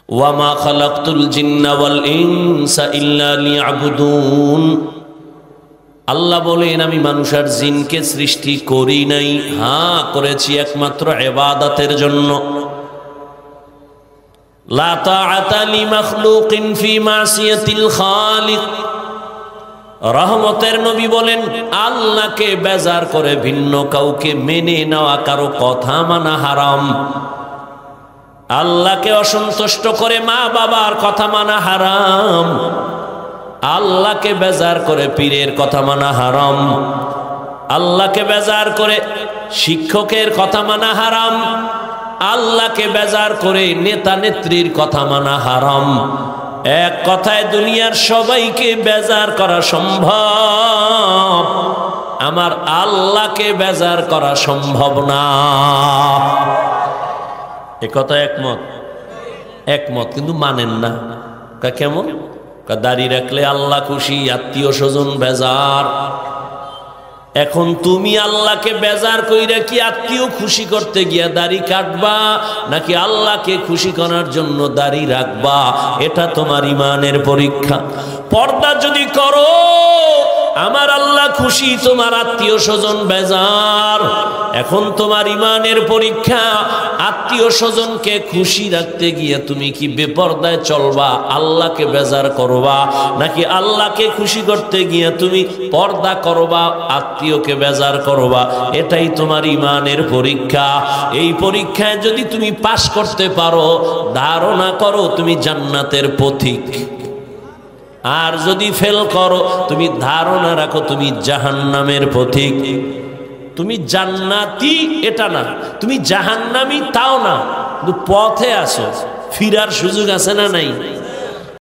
ওয়ামা খালাকতুল জিন্না ওয়াল ইনসা ইল্লা লিয়াবুদুন। আল্লাহ বলেন আমি মানুষ আর জিনকে সৃষ্টি করি নাই, হ্যাঁ করেছি একমাত্র ইবাদতের জন্য। লা তাআতা লিমাখলুকিন ফি মাসিয়াতিল খালিক। রহমতের নবী বলেন আল্লাহকে বেজার করে ভিন্ন কাউকে মেনে নেওয়া, কারো কথা মানা হারাম। আল্লাহকে অসন্তুষ্ট করে মা বাবার কথা মানা হারাম। আল্লাহকে বেজার করে পীরের কথা মানা হারাম। আল্লাহকে বেজার করে শিক্ষকের কথা মানা হারাম। আল্লাহকে বেজার করে নেতা নেত্রীর কথা মানা হারাম। এক কথায় দুনিয়ার সবাইকে বেজার করা সম্ভব, আমার আল্লাহকে বেজার করা সম্ভব না। এ কথা একমত? একমত, কিন্তু মানেন না। কেমন? দাড়ি রাখলে আল্লাহ খুশি, আত্মীয় স্বজন বেজার। এখন তুমি আল্লাহকে বেজার কইরা কি আত্মীয় খুশি করতে গিয়া দাড়ি কাটবা, নাকি আল্লাহকে খুশি করার জন্য দাড়ি রাখবা? এটা তোমার ইমানের পরীক্ষা। পর্দা যদি করো আমার আল্লাহ খুশি, তোমার আত্মীয় স্বজন বেজার। এখন তোমার ইমানের পরীক্ষা, আত্মীয় স্বজনকে খুশি রাখতে গিয়ে তুমি কি বেপরদায় চলবা, আল্লাহকে বেজার করবা, নাকি আল্লাহকে খুশি করতে গিয়ে তুমি পর্দা করবা, আত্মীয়কে বেজার করবা? এটাই তোমার ইমানের পরীক্ষা। এই পরীক্ষায় যদি তুমি পাশ করতে পারো, ধারণা করো তুমি জান্নাতের পথিক। আর যদি ফেল করো, তুমি ধারণা রাখো তুমি জাহান্নামের পথিক। তুমি জান্নাতি এটা না, তুমি জাহান্নামী তাও না, কিন্তু পথে আসো, ফিরার সুযোগ আছে না নাই?